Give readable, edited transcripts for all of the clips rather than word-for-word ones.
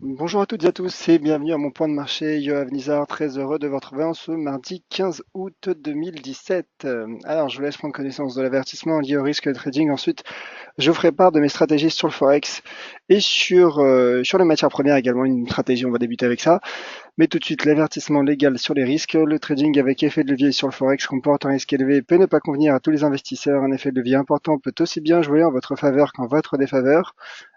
Bonjour à toutes et à tous et bienvenue à mon point de marché. Yoav Nizar, très heureux de vous retrouver en ce mardi 15 août 2017. Alors, je vous laisse prendre connaissance de l'avertissement lié au risque de trading. Ensuite, je vous ferai part de mes stratégies sur le Forex et sur les matières premières également. Une stratégie, on va débuter avec ça. Mais tout de suite, l'avertissement légal sur les risques. Le trading avec effet de levier sur le Forex comporte un risque élevé et peut ne pas convenir à tous les investisseurs. Un effet de levier important peut aussi bien jouer en votre faveur qu'en votre défaveur.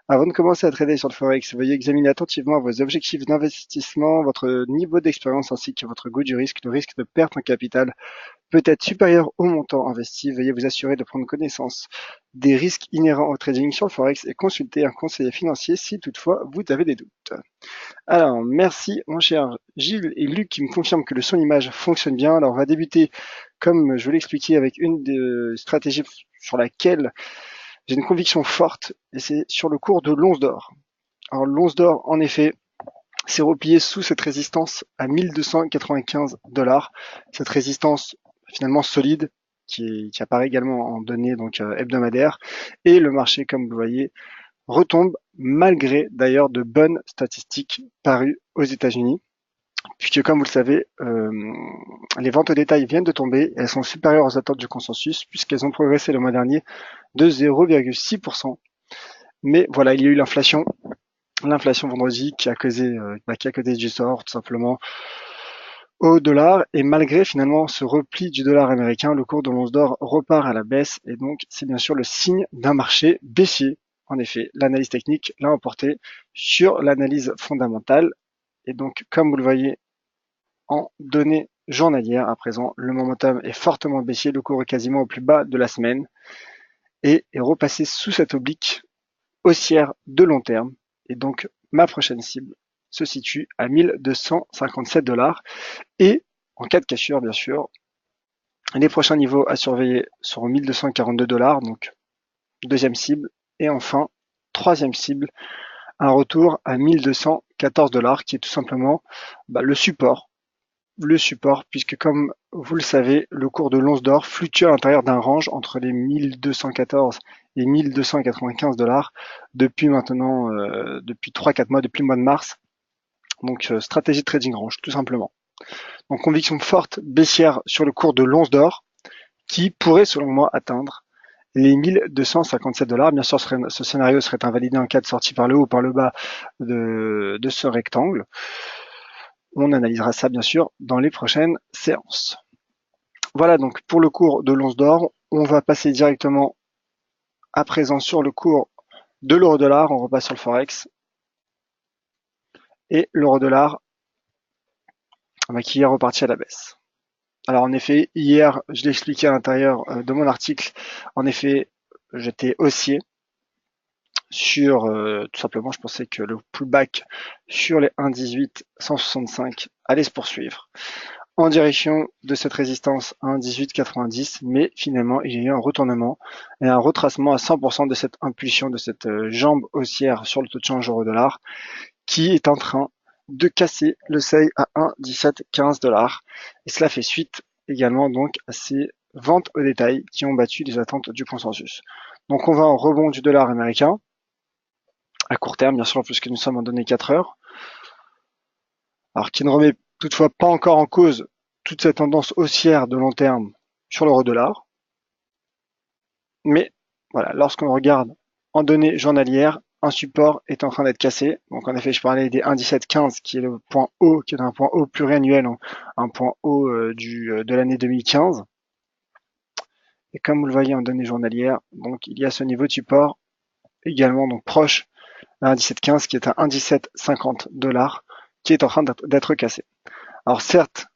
Avant de commencer à trader sur le Forex, veuillez examiner attentivement vos objectifs d'investissement, votre niveau d'expérience ainsi que votre goût du risque. Le risque de perte en capital peut être supérieur au montant investi. Veuillez vous assurer de prendre connaissance des risques inhérents au trading sur le Forex et consulter un conseiller financier si toutefois vous avez des doutes. Alors, merci mon cher Gilles et Luc qui me confirment que le son image fonctionne bien. Alors, on va débuter, comme je vous l'ai expliqué, avec une des stratégies sur laquelle j'ai une conviction forte, et c'est sur le cours de l'once d'or. Alors, l'once d'or, en effet, s'est replié sous cette résistance à 1295 $. Cette résistance finalement solide qui apparaît également en données donc hebdomadaires. Et le marché, comme vous voyez, retombe malgré d'ailleurs de bonnes statistiques parues aux États-Unis, puisque comme vous le savez, les ventes au détail viennent de tomber, elles sont supérieures aux attentes du consensus, puisqu'elles ont progressé le mois dernier de 0,6%. Mais voilà, il y a eu l'inflation vendredi qui a causé du sort tout simplement au dollar, et malgré finalement ce repli du dollar américain, le cours de l'once d'or repart à la baisse, et donc c'est bien sûr le signe d'un marché baissier. En effet, l'analyse technique l'a emporté sur l'analyse fondamentale, et donc comme vous le voyez en données journalières à présent, le momentum est fortement baissier, le cours est quasiment au plus bas de la semaine, et est repassé sous cette oblique haussière de long terme, et donc ma prochaine cible se situe à 1257 $. Et en cas de cassure, bien sûr, les prochains niveaux à surveiller seront 1242 $, donc deuxième cible. Et enfin, troisième cible, un retour à 1214 $, qui est tout simplement le support. Le support, puisque comme vous le savez, le cours de l'once d'or fluctue à l'intérieur d'un range entre les 1214 et 1295 $ depuis maintenant, depuis 3-4 mois, depuis le mois de mars. Donc stratégie de trading range, tout simplement. Donc conviction forte baissière sur le cours de l'once d'or, qui pourrait selon moi atteindre les 1257 $. Bien sûr, ce scénario serait invalidé en cas de sortie par le haut ou par le bas de ce rectangle. On analysera ça bien sûr dans les prochaines séances. Voilà donc pour le cours de l'once d'or. On va passer directement à présent sur le cours de l'euro-dollar. On repasse sur le Forex. Et l'euro-dollar qui est reparti à la baisse. Alors en effet, hier, je l'ai expliqué à l'intérieur de mon article, en effet, j'étais haussier sur, tout simplement, je pensais que le pullback sur les 1,18 165 allait se poursuivre en direction de cette résistance à 1,1890, mais finalement, il y a eu un retournement et un retracement à 100% de cette impulsion, de cette jambe haussière sur le taux de change euro-dollar, qui est en train de casser le seuil à 1,1715 $. Et cela fait suite également donc à ces ventes au détail qui ont battu les attentes du consensus. Donc on va en rebond du dollar américain, à court terme bien sûr, puisque nous sommes en données 4 heures, alors qui ne remet toutefois pas encore en cause toute cette tendance haussière de long terme sur l'euro-dollar. Mais voilà, lorsqu'on regarde en données journalières, un support est en train d'être cassé. Donc en effet, je parlais des 1,1715 qui est le point haut, qui est un point haut pluriannuel, un point haut de l'année 2015. Et comme vous le voyez en données journalières, donc il y a ce niveau de support également donc proche d'un 1,1715 qui est à 1,1750 $, qui est en train d'être cassé. Alors certes,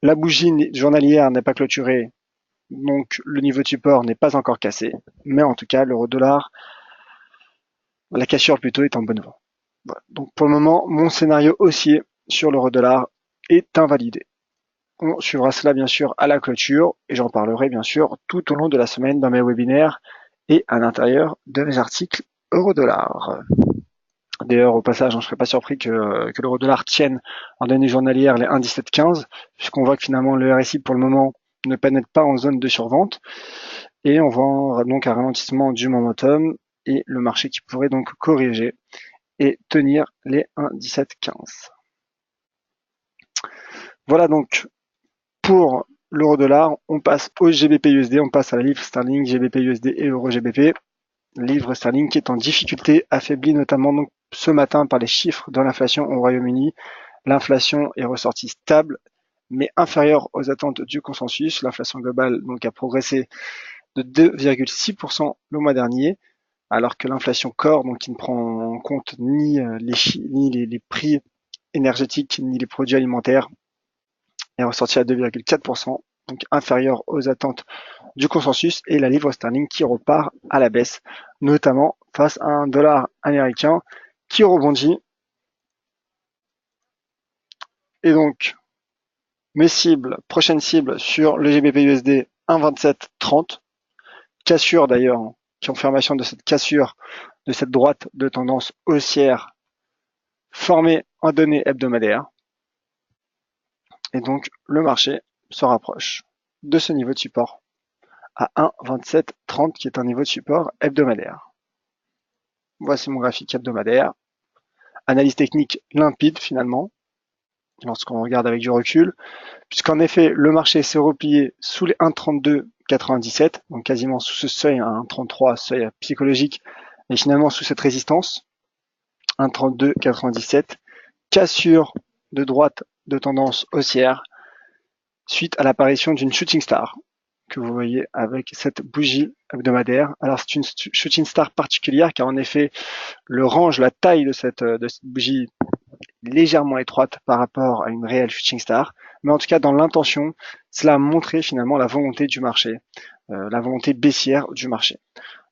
la bougie journalière n'est pas clôturée, donc le niveau de support n'est pas encore cassé, mais en tout cas l'euro-dollar, la cassure plutôt est en bonne voie. Voilà. Donc pour le moment, mon scénario haussier sur l'euro-dollar est invalidé. On suivra cela bien sûr à la clôture et j'en parlerai bien sûr tout au long de la semaine dans mes webinaires et à l'intérieur de mes articles euro-dollar. D'ailleurs, au passage, je ne serais pas surpris que l'euro-dollar tienne en données journalières les 1,1715, puisqu'on voit que finalement le RSI pour le moment ne pénètre pas en zone de survente et on voit donc un ralentissement du momentum et le marché qui pourrait donc corriger et tenir les 1,1715. Voilà donc pour l'euro-dollar. On passe au GBP-USD, on passe à la livre sterling, GBP-USD et euro-GBP. Livre sterling qui est en difficulté, affaibli notamment donc ce matin par les chiffres de l'inflation au Royaume-Uni. L'inflation est ressortie stable, mais inférieure aux attentes du consensus. L'inflation globale donc a progressé de 2,6% le mois dernier, alors que l'inflation core, donc qui ne prend en compte ni les prix énergétiques ni les produits alimentaires, est ressortie à 2,4%, donc inférieure aux attentes du consensus, et la livre sterling qui repart à la baisse, notamment face à un dollar américain qui rebondit. Et donc, mes cibles, prochaines cibles sur le GBP-USD 1,2730, cassure d'ailleurs, confirmation de cette cassure, de cette droite de tendance haussière formée en données hebdomadaires. Et donc, le marché se rapproche de ce niveau de support à 1,2730 qui est un niveau de support hebdomadaire. Voici mon graphique hebdomadaire. Analyse technique limpide finalement, lorsqu'on regarde avec du recul, puisqu'en effet, le marché s'est replié sous les 1,3297, donc quasiment sous ce seuil, 1,33, seuil psychologique, mais finalement sous cette résistance, 1,3297, cassure de droite de tendance haussière, suite à l'apparition d'une shooting star, que vous voyez avec cette bougie hebdomadaire. Alors c'est une shooting star particulière, car en effet, le range, la taille de cette bougie légèrement étroite par rapport à une réelle shooting star, mais en tout cas dans l'intention, cela a montré finalement la volonté du marché, la volonté baissière du marché.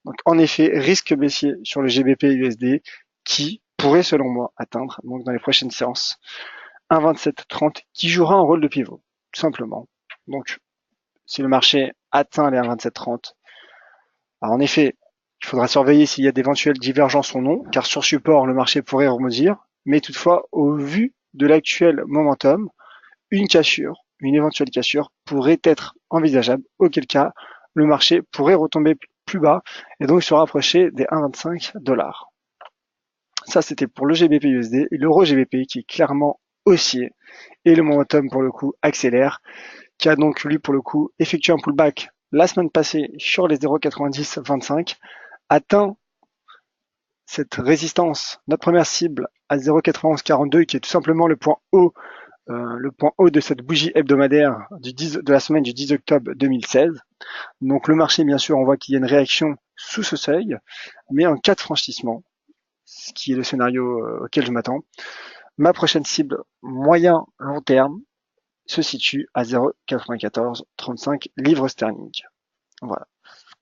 Donc en effet, risque baissier sur le GBP-USD qui pourrait selon moi atteindre donc dans les prochaines séances 1,2730 qui jouera un rôle de pivot, tout simplement. Donc si le marché atteint les 1,2730, alors en effet, il faudra surveiller s'il y a d'éventuelles divergences ou non, car sur support, le marché pourrait rebondir, mais toutefois, au vu de l'actuel momentum, une cassure, une éventuelle cassure pourrait être envisageable, auquel cas le marché pourrait retomber plus bas et donc se rapprocher des 1,25$. Ça, c'était pour le GBP-USD et l'euro GBP qui est clairement haussier et le momentum pour le coup accélère, qui a donc lui pour le coup effectué un pullback la semaine passée sur les 0,9025, atteint cette résistance, notre première cible à 0,9142 qui est tout simplement le point haut de cette bougie hebdomadaire de la semaine du 10 octobre 2016. Donc le marché, bien sûr, on voit qu'il y a une réaction sous ce seuil, mais en cas de franchissement, ce qui est le scénario auquel je m'attends, ma prochaine cible moyen long terme se situe à 0,9435 livres sterling. Voilà.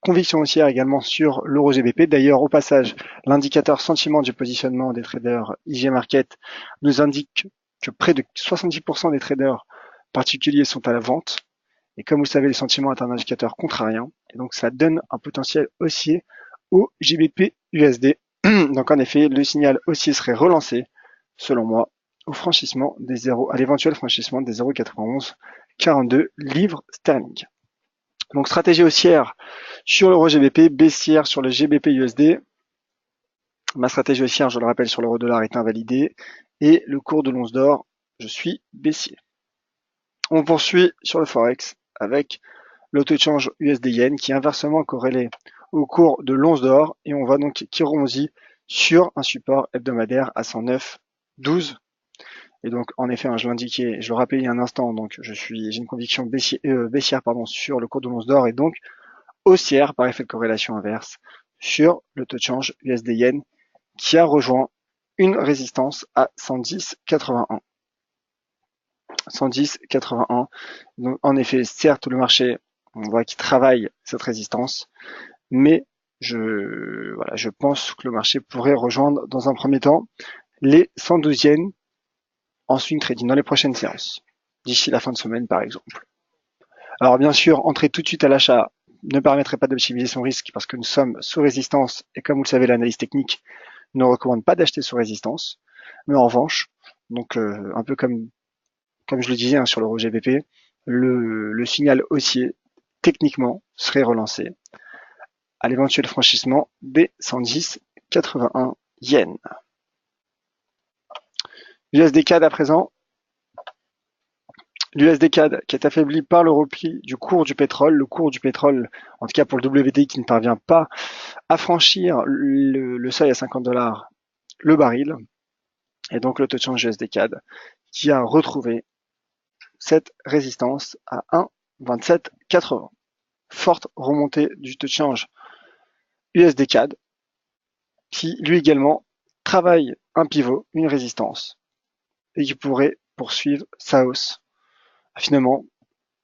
Conviction haussière également sur l'euro GBP. D'ailleurs, au passage, l'indicateur sentiment du positionnement des traders IG Market nous indique que près de 70% des traders particuliers sont à la vente. Et comme vous le savez, le sentiment est un indicateur contrariant. Et donc, ça donne un potentiel haussier au GBP USD. Donc, en effet, le signal haussier serait relancé, selon moi, au franchissement des 0, à l'éventuel franchissement des 0,9142 livres sterling. Donc, stratégie haussière sur l'euro GBP, baissière sur le GBP USD. Ma stratégie haussière, je le rappelle, sur l'euro dollar est invalidée. Et le cours de l'once d'or, je suis baissier. On poursuit sur le Forex avec le taux de change USD-Yen qui est inversement corrélé au cours de l'once d'or. Et on voit donc qu'il rebondit sur un support hebdomadaire à 109,12. Et donc, en effet, je l'indiquais, je le rappelais il y a un instant, donc j'ai une conviction baissière sur le cours de l'once d'or et donc haussière par effet de corrélation inverse sur le taux de change USD-Yen qui a rejoint une résistance à 110,81. 110,81. Donc, en effet, certes, le marché, on voit qu'il travaille cette résistance, mais je pense que le marché pourrait rejoindre dans un premier temps les 112 yens en swing trading dans les prochaines séances, d'ici la fin de semaine par exemple. Alors bien sûr, entrer tout de suite à l'achat ne permettrait pas d'optimiser son risque parce que nous sommes sous résistance et comme vous le savez, l'analyse technique ne recommande pas d'acheter sous résistance. Mais en revanche, donc un peu comme je le disais sur l'euro GBP, le signal haussier techniquement serait relancé à l'éventuel franchissement des 110,81 yens. USD CAD à présent. L'USD CAD qui est affaibli par le repli du cours du pétrole. Le cours du pétrole, en tout cas pour le WTI, qui ne parvient pas à franchir le seuil à 50 dollars le baril. Et donc le taux de change USD CAD qui a retrouvé cette résistance à 1,2780. Forte remontée du taux de change USD CAD qui lui également travaille un pivot, une résistance et qui pourrait poursuivre sa hausse. Finalement,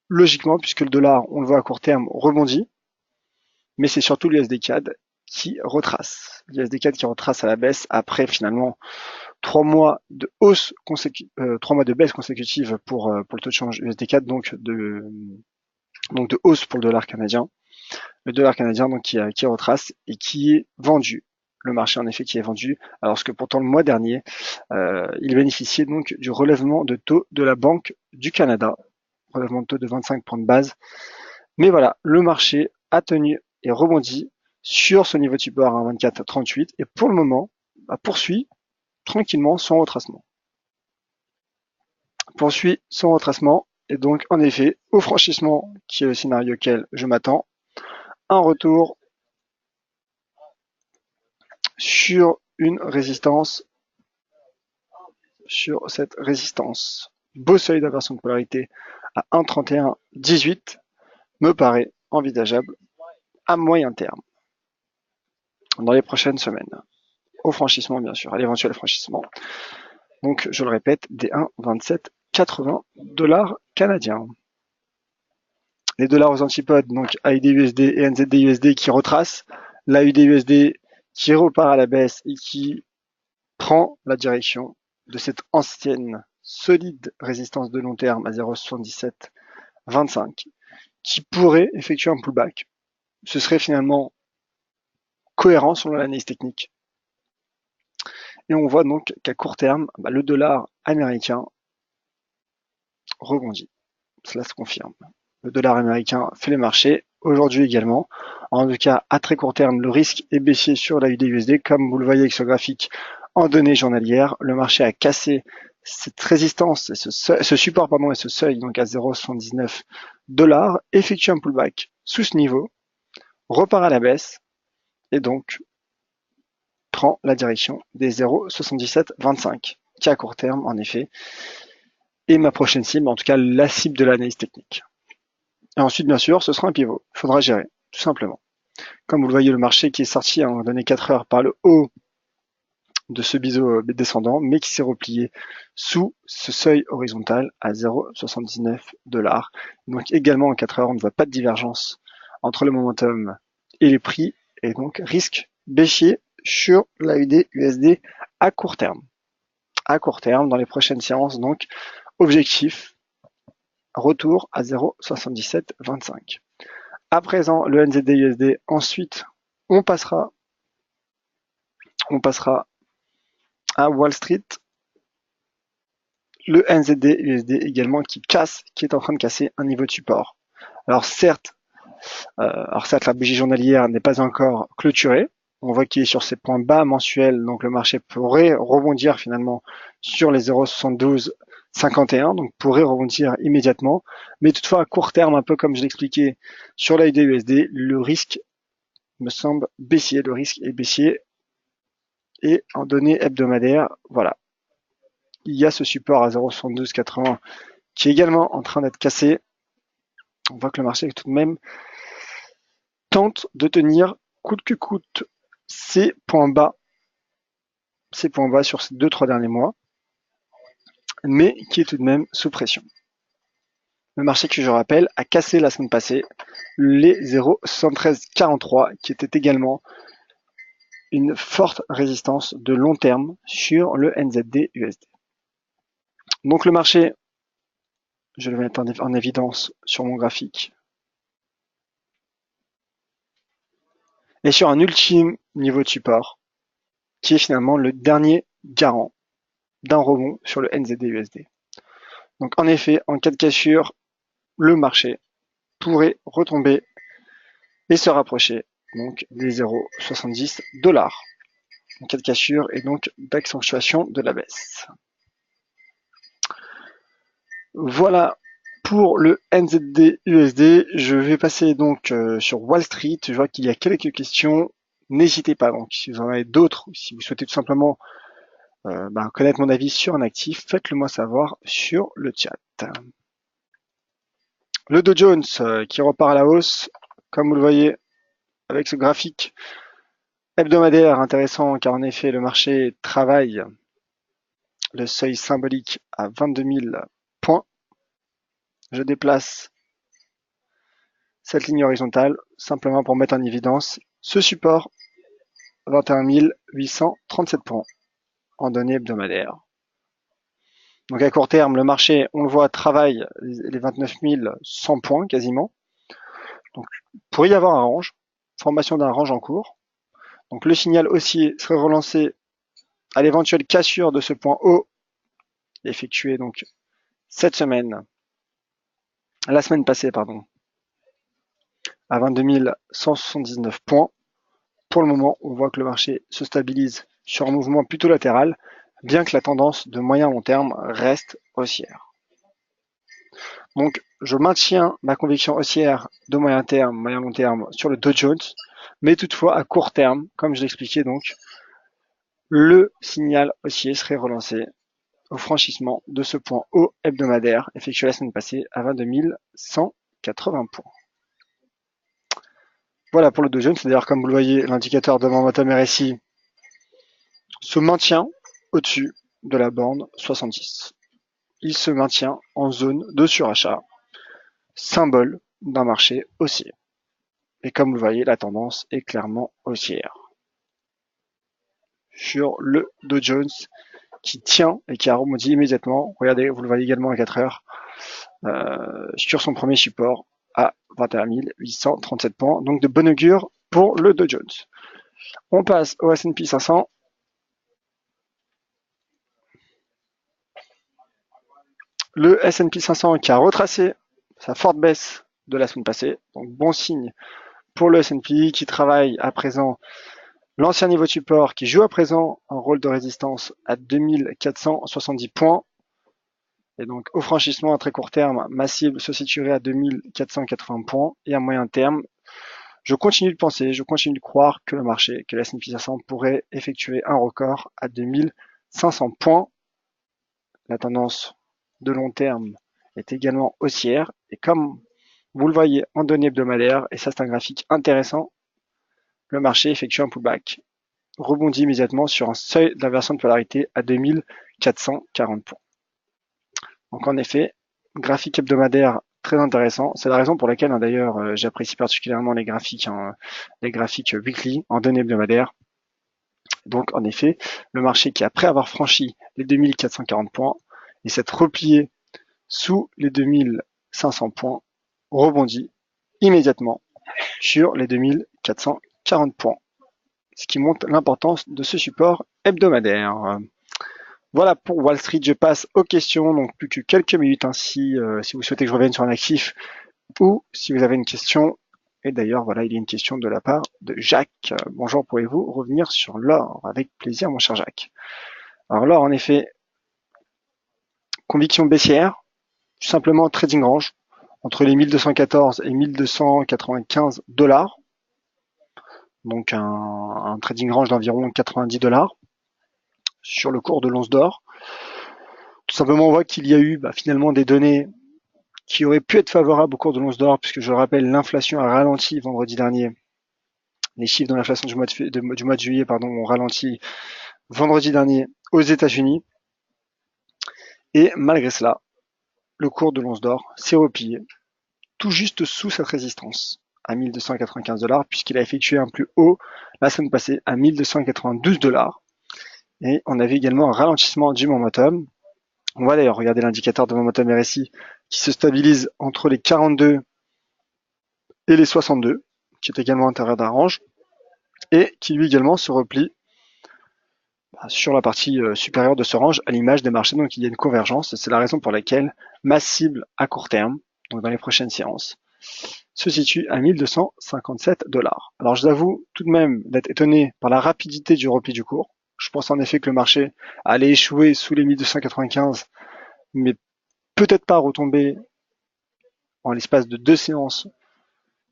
logiquement, puisque le dollar, on le voit à court terme, rebondit, mais c'est surtout l'USD CAD qui retrace. L'USD CAD qui retrace à la baisse après finalement 3 mois de hausse 3 mois de baisse consécutive pour le taux de change USD CAD, donc de hausse pour le dollar canadien. Le dollar canadien donc qui retrace et qui est vendu. Le marché en effet qui est vendu, alors que pourtant le mois dernier, il bénéficiait donc du relèvement de taux de la Banque du Canada, relèvement de taux de 25 points de base. Mais voilà, le marché a tenu et rebondi sur ce niveau de support à 24,38 et pour le moment poursuit tranquillement son retracement. Poursuit son retracement et donc en effet au franchissement qui est le scénario auquel je m'attends, un retour sur une résistance, sur cette résistance. Beau seuil d'inversion de polarité à 1,3118 me paraît envisageable à moyen terme, dans les prochaines semaines. Au franchissement bien sûr, à l'éventuel franchissement. Donc je le répète, des 1,2780 dollars canadiens. Les dollars aux antipodes, donc AUD-USD et NZD-USD qui retracent, l'AUD-USD qui repart à la baisse et qui prend la de cette ancienne solide résistance de long terme à 0,7725 qui pourrait effectuer un pullback. Ce serait finalement cohérent selon l'analyse technique. Et on voit donc qu'à court terme, le dollar américain rebondit. Cela se confirme. Le dollar américain fait le marché, aujourd'hui également. En tout cas, à très court terme, le risque est baissier sur la USD. Comme vous le voyez avec ce graphique en données journalières, le marché a cassé cette résistance, et ce support et ce seuil donc à 0,79 dollars, effectue un pullback sous ce niveau, repart à la baisse et donc prend la direction des 0,7725 qui à court terme en effet est ma prochaine cible, en tout cas la cible de l'analyse technique. Et ensuite bien sûr ce sera un pivot, il faudra gérer tout simplement. Comme vous le voyez, le marché qui est sorti en données 4 heures par le haut de ce biseau descendant, mais qui s'est replié sous ce seuil horizontal à 0,79 dollars. Donc également en 4 heures, on ne voit pas de divergence entre le momentum et les prix, et donc risque baissier sur l'AUD USD à court terme. À court terme, dans les prochaines séances, donc objectif retour à 0,7725. À présent, le NZD USD. Ensuite, on passera à Wall Street. Le NZD USD également qui est en train de casser un niveau de support. Alors certes, la bougie journalière n'est pas encore clôturée. On voit qu'il est sur ses points bas mensuels, donc le marché pourrait rebondir finalement sur les 0,7251, donc pourrait rebondir immédiatement. Mais toutefois, à court terme, un peu comme je l'expliquais sur l'AUD USD, le risque me semble baissier. Le risque est baissier. Et en données hebdomadaires, voilà. Il y a ce support à 0,7280 qui est également en train d'être cassé. On voit que le marché tout de même tente de tenir coûte que coûte ces points bas sur ces 2-3 derniers mois, mais qui est tout de même sous pression. Le marché, que je rappelle, a cassé la semaine passée les 0,7343 qui était également une forte résistance de long terme sur le NZD USD. Donc le marché, je le vais mettre en évidence sur mon graphique, est sur un ultime niveau de support qui est finalement le dernier garant d'un rebond sur le NZD USD. Donc en effet, en cas de cassure, le marché pourrait retomber et se rapprocher donc des 0,70 dollars en cas de cassure et donc d'accentuation de la baisse. Voilà pour le NZD USD. Je vais passer donc sur Wall Street. Je vois qu'il y a quelques questions. N'hésitez pas donc si vous en avez d'autres, si vous souhaitez tout simplement connaître mon avis sur un actif, faites-le moi savoir sur le chat. Le Dow Jones qui repart à la hausse, comme vous le voyez avec ce graphique hebdomadaire intéressant car en effet le marché travaille le seuil symbolique à 22 000 points. Je déplace cette ligne horizontale simplement pour mettre en évidence ce support 21 837 points en données hebdomadaires. Donc à court terme, le marché, on le voit, travaille les 29 100 points quasiment. Donc pour y avoir un range, formation d'un range en cours. Donc le signal haussier serait relancé à l'éventuelle cassure de ce point haut effectué donc la semaine passée, à 22 179 points. Pour le moment, on voit que le marché se stabilise sur un mouvement plutôt latéral, bien que la tendance de moyen long terme reste haussière. Donc, je maintiens ma conviction haussière de moyen terme, moyen long terme sur le Dow Jones, mais toutefois à court terme, comme je l'expliquais donc, le signal haussier serait relancé au franchissement de ce point haut hebdomadaire effectué la semaine passée à 22 180 points. Voilà pour le Dow Jones. D'ailleurs, comme vous le voyez, l'indicateur de momentum RSI se maintient au-dessus de la borne 70. Il se maintient en zone de surachat, symbole d'un marché haussier. Et comme vous le voyez, la tendance est clairement haussière. Sur le Dow Jones qui tient et qui a rebondi immédiatement, regardez, vous le voyez également à 4 heures, sur son premier support à 21 837 points. Donc de bon augure pour le Dow Jones. On passe au S&P 500. Le S&P 500 qui a retracé sa forte baisse de la semaine passée. Donc bon signe pour le S&P qui travaille à présent l'ancien niveau de support, qui joue à présent un rôle de résistance à 2470 points. Et donc au franchissement à très court terme, ma cible se situerait à 2480 points. Et à moyen terme, je continue de penser, je continue de croire que le marché, que le S&P 500 pourrait effectuer un record à 2500 points. La tendance de long terme est également haussière. Et comme vous le voyez en données hebdomadaires, et ça c'est un graphique intéressant, le marché effectue un pullback, rebondit immédiatement sur un seuil d'inversion de polarité à 2440 points. Donc en effet, graphique hebdomadaire très intéressant. C'est la raison pour laquelle d'ailleurs j'apprécie particulièrement les graphiques weekly en données hebdomadaires. Donc en effet, le marché qui après avoir franchi les 2440 points et s'être replié sous les 2500 points, rebondit immédiatement sur les 2440 points, ce qui montre l'importance de ce support hebdomadaire. Voilà pour Wall Street, je passe aux questions, donc plus que quelques minutes ainsi, si vous souhaitez que je revienne sur un actif ou si vous avez une question. Et d'ailleurs, voilà, il y a une question de la part de Jacques. Bonjour, pourriez-vous revenir sur l'or? Avec plaisir, mon cher Jacques. Alors l'or, en effet, conviction baissière, tout simplement trading range, entre les 1214 et 1295 dollars. Donc un trading range d'environ 90 dollars sur le cours de l'once d'or. Tout simplement, on voit qu'il y a eu finalement des données qui auraient pu être favorables au cours de l'once d'or, puisque je le rappelle, l'inflation a ralenti vendredi dernier. Les chiffres de l'inflation du mois de juillet ont ralenti vendredi dernier aux États-Unis. Et malgré cela, le cours de l'once d'or s'est replié tout juste sous cette résistance à 1295 dollars, puisqu'il a effectué un plus haut la semaine passée à 1292 dollars. Et on avait également un ralentissement du momentum. On va d'ailleurs regarder l'indicateur de momentum RSI qui se stabilise entre les 42 et les 62, qui est également à l'intérieur d'un range, et qui lui également se replie sur la partie supérieure de ce range à l'image des marchés. Donc il y a une convergence, et c'est la raison pour laquelle ma cible à court terme, donc dans les prochaines séances, se situe à 1257 dollars. Alors je vous avoue tout de même d'être étonné par la rapidité du repli du cours. Je pense en effet que le marché allait échouer sous les 1295, mais peut-être pas retomber en l'espace de 2 séances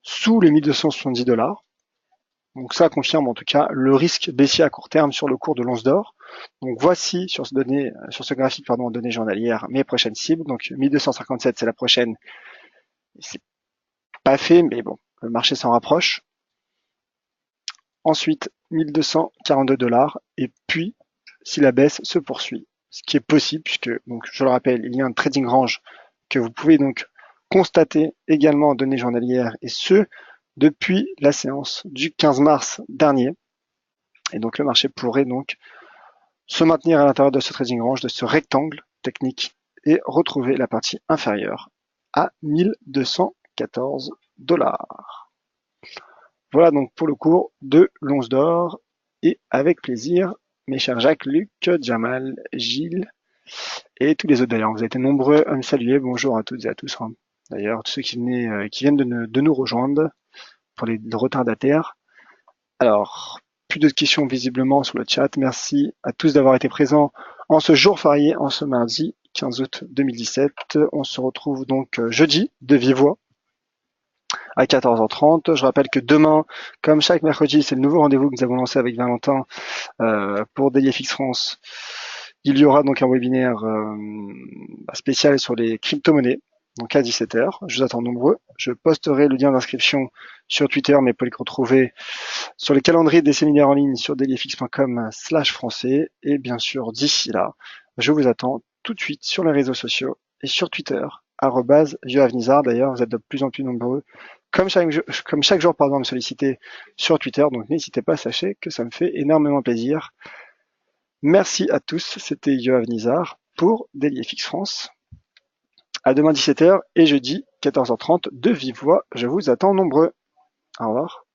sous les 1270 $. Donc ça confirme en tout cas le risque baissier à court terme sur le cours de l'once d'or. Donc voici sur ce graphique en données journalières mes prochaines cibles. Donc 1257 c'est la prochaine. C'est pas fait, mais bon, le marché s'en rapproche. Ensuite 1242 $. Et puis si la baisse se poursuit, ce qui est possible puisque, donc je le rappelle, il y a un trading range que vous pouvez donc constater également en données journalières, et ce depuis la séance du 15 mars dernier. Et donc le marché pourrait donc se maintenir à l'intérieur de ce trading range, de ce rectangle technique, et retrouver la partie inférieure à 1214 $. Voilà donc pour le cours de l'once d'or, et avec plaisir, mes chers Jacques, Luc, Jamal, Gilles et tous les autres d'ailleurs. Vous avez été nombreux à me saluer. Bonjour à toutes et à tous. D'ailleurs, tous ceux qui viennent de nous rejoindre pour les retardataires. Alors, plus de questions visiblement sur le chat. Merci à tous d'avoir été présents en ce jour férié, en ce mardi 15 août 2017. On se retrouve donc jeudi de vive voix à 14h30. Je rappelle que demain, comme chaque mercredi, c'est le nouveau rendez-vous que nous avons lancé avec Valentin pour DailyFX France. Il y aura donc un webinaire spécial sur les crypto-monnaies, donc à 17h. Je vous attends nombreux. Je posterai le lien d'inscription sur Twitter, mais vous pouvez le retrouver sur les calendriers des séminaires en ligne sur dailyfx.com/français. Et bien sûr, d'ici là, je vous attends tout de suite sur les réseaux sociaux et sur Twitter, @yoavnizar. D'ailleurs, vous êtes de plus en plus nombreux, comme chaque jour, à me solliciter sur Twitter. Donc n'hésitez pas, sachez que ça me fait énormément plaisir. Merci à tous, c'était Yoav Nizar pour DailyFX France. À demain 17h et jeudi 14h30 de vive voix. Je vous attends nombreux. Au revoir.